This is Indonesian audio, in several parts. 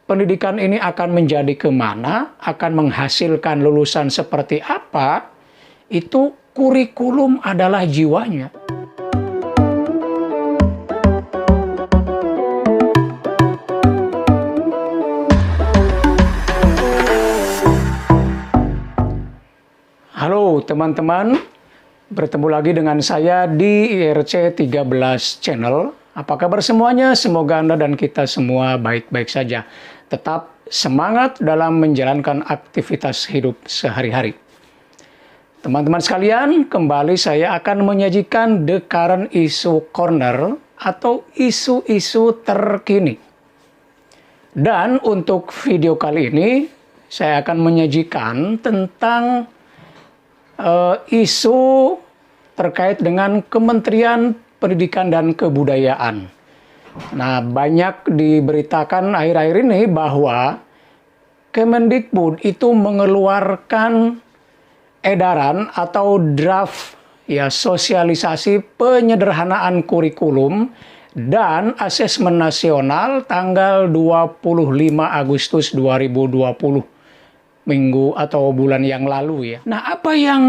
pendidikan ini akan menjadi kemana, akan menghasilkan lulusan seperti apa, itu kurikulum adalah jiwanya. Halo teman-teman, bertemu lagi dengan saya di IRC 13 Channel. Apa kabar semuanya? Semoga Anda dan kita semua baik-baik saja. Tetap semangat dalam menjalankan aktivitas hidup sehari-hari. Teman-teman sekalian, kembali saya akan menyajikan The Current Issue Corner atau isu-isu terkini. Dan untuk video kali ini, saya akan menyajikan tentang isu terkait dengan Kementerian Pendidikan dan Kebudayaan. Nah, banyak diberitakan akhir-akhir ini bahwa Kemendikbud itu mengeluarkan edaran atau draft sosialisasi penyederhanaan kurikulum dan asesmen nasional tanggal 25 Agustus 2020. Minggu atau bulan yang lalu ya. Nah, apa yang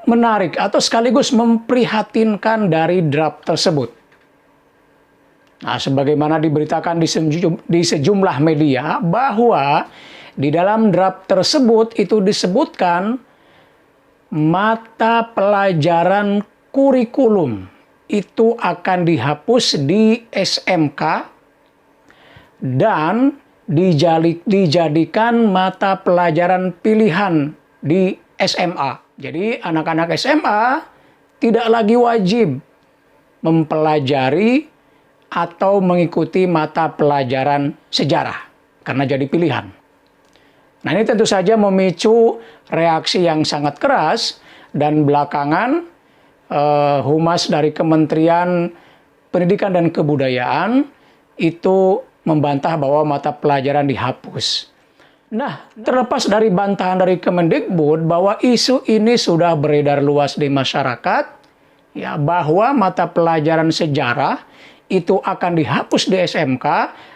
menarik atau sekaligus memprihatinkan dari draft tersebut? Nah, sebagaimana diberitakan di sejumlah media bahwa di dalam draft tersebut itu disebutkan mata pelajaran kurikulum itu akan dihapus di SMK dan dijadikan mata pelajaran pilihan di SMA. Jadi anak-anak SMA tidak lagi wajib mempelajari atau mengikuti mata pelajaran sejarah karena jadi pilihan. Nah, ini tentu saja memicu reaksi yang sangat keras dan belakangan Humas dari Kementerian Pendidikan dan Kebudayaan itu membantah bahwa mata pelajaran dihapus. Nah, terlepas dari bantahan dari Kemendikbud bahwa isu ini sudah beredar luas di masyarakat, ya, bahwa mata pelajaran sejarah itu akan dihapus di SMK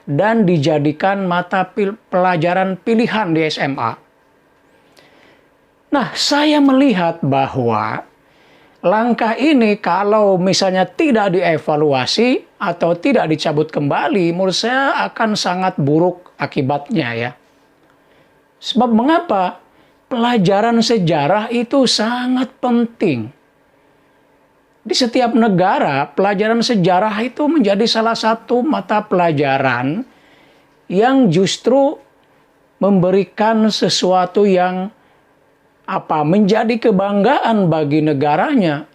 dan dijadikan mata pelajaran pilihan di SMA. Nah, saya melihat bahwa langkah ini kalau misalnya tidak dievaluasi atau tidak dicabut kembali, menurut saya akan sangat buruk akibatnya ya. Sebab mengapa? Pelajaran sejarah itu sangat penting. Di setiap negara, pelajaran sejarah itu menjadi salah satu mata pelajaran yang justru memberikan sesuatu yang menjadi kebanggaan bagi negaranya.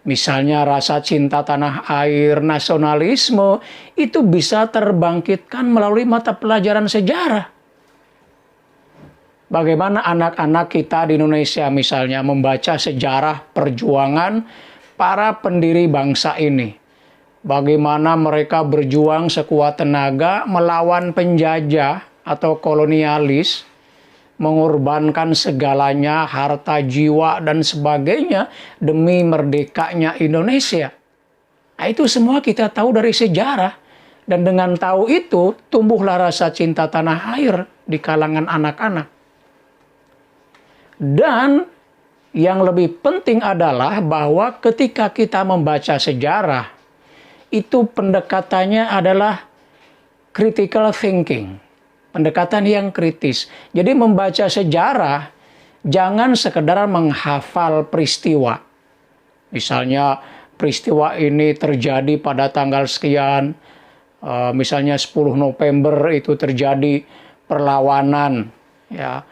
Misalnya rasa cinta tanah air, nasionalisme, itu bisa terbangkitkan melalui mata pelajaran sejarah. Bagaimana anak-anak kita di Indonesia misalnya membaca sejarah perjuangan para pendiri bangsa ini. Bagaimana mereka berjuang sekuat tenaga melawan penjajah atau kolonialis, mengorbankan segalanya, harta, jiwa, dan sebagainya demi merdekanya Indonesia. Nah, itu semua kita tahu dari sejarah. Dan dengan tahu itu, tumbuhlah rasa cinta tanah air di kalangan anak-anak. Dan yang lebih penting adalah bahwa ketika kita membaca sejarah, itu pendekatannya adalah critical thinking. Pendekatan yang kritis. Jadi membaca sejarah, jangan sekedar menghafal peristiwa. Misalnya peristiwa ini terjadi pada tanggal sekian, misalnya 10 November itu terjadi perlawanan, ya,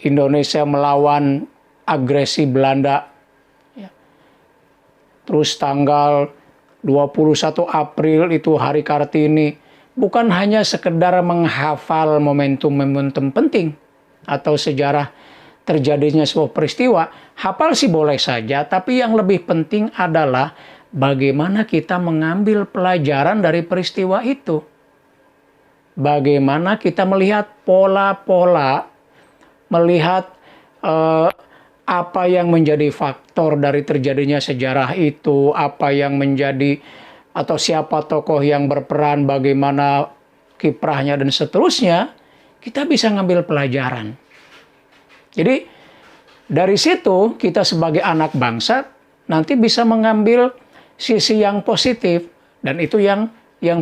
Indonesia melawan agresi Belanda. Ya. Terus tanggal 21 April itu Hari Kartini. Bukan hanya sekedar menghafal momentum-momentum penting atau sejarah terjadinya sebuah peristiwa. Hafal sih boleh saja, tapi yang lebih penting adalah bagaimana kita mengambil pelajaran dari peristiwa itu. Bagaimana kita melihat pola-pola, melihat apa yang menjadi faktor dari terjadinya sejarah itu, apa yang menjadi atau siapa tokoh yang berperan, bagaimana kiprahnya dan seterusnya. kita bisa ngambil pelajaran. Jadi dari situ kita sebagai anak bangsa nanti bisa mengambil sisi yang positif, dan itu yang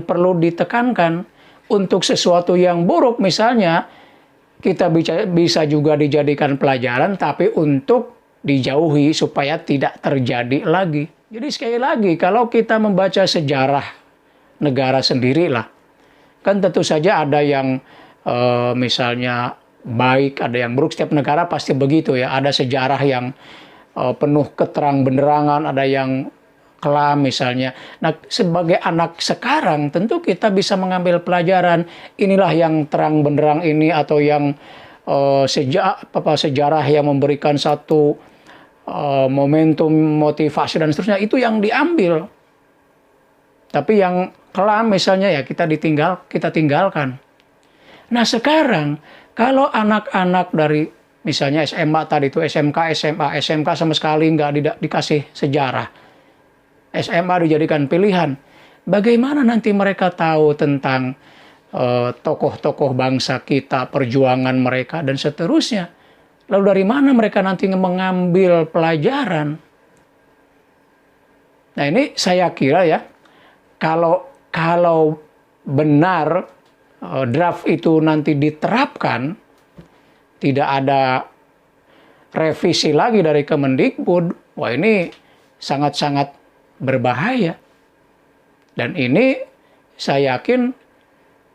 perlu ditekankan. Untuk sesuatu yang buruk misalnya kita bisa juga dijadikan pelajaran, tapi untuk dijauhi supaya tidak terjadi lagi. Jadi sekali lagi, kalau kita membaca sejarah negara sendirilah, kan tentu saja ada yang misalnya baik, ada yang buruk. Setiap negara pasti begitu ya. Ada sejarah yang penuh keterang-benderangan, ada yang kelam misalnya. Nah, sebagai anak sekarang tentu kita bisa mengambil pelajaran. Inilah yang terang benderang ini, atau yang sejarah yang memberikan satu momentum, motivasi dan seterusnya, itu yang diambil. Tapi yang kelam misalnya ya kita tinggalkan. Nah sekarang kalau anak-anak dari misalnya SMA tadi itu, SMK, SMA, SMK sama sekali nggak dikasih sejarah, SMA dijadikan pilihan, bagaimana nanti mereka tahu tentang tokoh-tokoh bangsa kita, perjuangan mereka, dan seterusnya? Lalu dari mana mereka nanti mengambil pelajaran? Nah ini saya kira ya, kalau benar draft itu nanti diterapkan, tidak ada revisi lagi dari Kemendikbud, wah ini sangat-sangat berbahaya. Dan ini saya yakin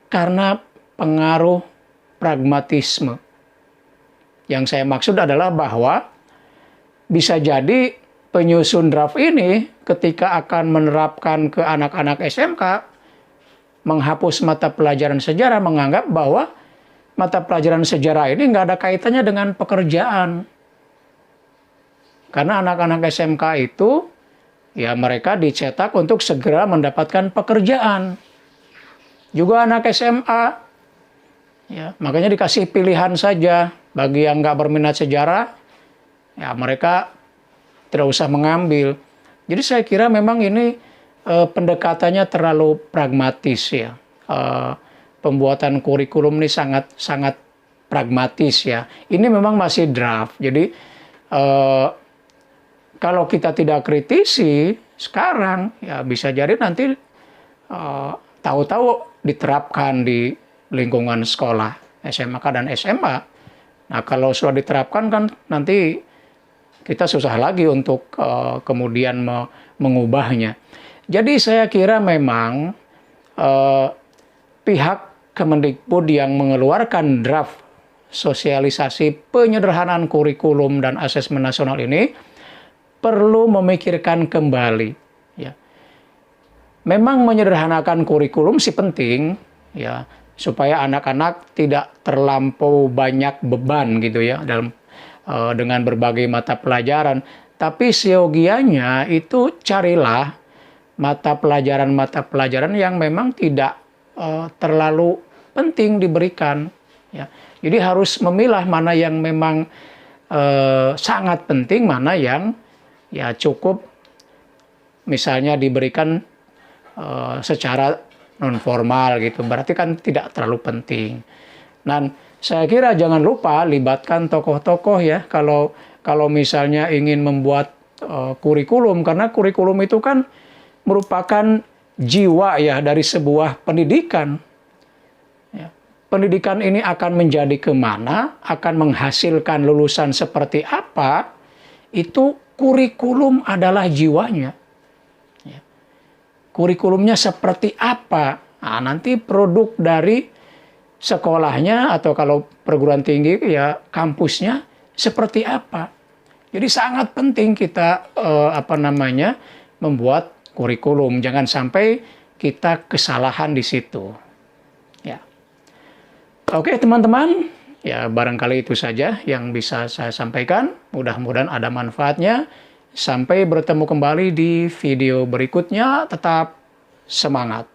karena pengaruh pragmatisme. Yang saya maksud adalah bahwa bisa jadi penyusun draft ini ketika akan menerapkan ke anak-anak SMK, menghapus mata pelajaran sejarah, menganggap bahwa mata pelajaran sejarah ini nggak ada kaitannya dengan pekerjaan. Karena anak-anak SMK itu, ya mereka dicetak untuk segera mendapatkan pekerjaan. Juga anak SMA, ya makanya dikasih pilihan saja. Bagi yang nggak berminat sejarah, ya mereka tidak usah mengambil. Jadi saya kira memang ini pendekatannya terlalu pragmatis ya. Pembuatan kurikulum ini sangat pragmatis ya. Ini memang masih draft. Jadi kalau kita tidak kritisi sekarang, ya bisa jadi nanti tahu-tahu diterapkan di lingkungan sekolah SMK dan SMA. Nah kalau sudah diterapkan kan nanti kita susah lagi untuk kemudian mengubahnya. Jadi saya kira memang pihak Kemendikbud yang mengeluarkan draft sosialisasi penyederhanaan kurikulum dan asesmen nasional ini perlu memikirkan kembali. Ya. Memang menyederhanakan kurikulum sih penting, ya, supaya anak-anak tidak terlampau banyak beban gitu ya dalam dengan berbagai mata pelajaran. Tapi seyogianya itu carilah mata pelajaran yang memang tidak terlalu penting diberikan. Ya. Jadi harus memilah mana yang memang sangat penting, mana yang ya cukup misalnya diberikan secara non formal gitu. Berarti kan tidak terlalu penting. Dan saya kira jangan lupa libatkan tokoh-tokoh ya kalau misalnya ingin membuat kurikulum, karena kurikulum itu kan merupakan jiwa ya dari sebuah pendidikan. Ya. Pendidikan ini akan menjadi kemana, akan menghasilkan lulusan seperti apa, itu kurikulum adalah jiwanya. Ya. Kurikulumnya seperti apa, nah, nanti produk dari sekolahnya atau kalau perguruan tinggi ya kampusnya seperti apa. Jadi sangat penting kita membuat kurikulum, jangan sampai kita kesalahan di situ. Ya. Oke teman-teman, ya barangkali itu saja yang bisa saya sampaikan. Mudah-mudahan ada manfaatnya. Sampai bertemu kembali di video berikutnya. Tetap semangat.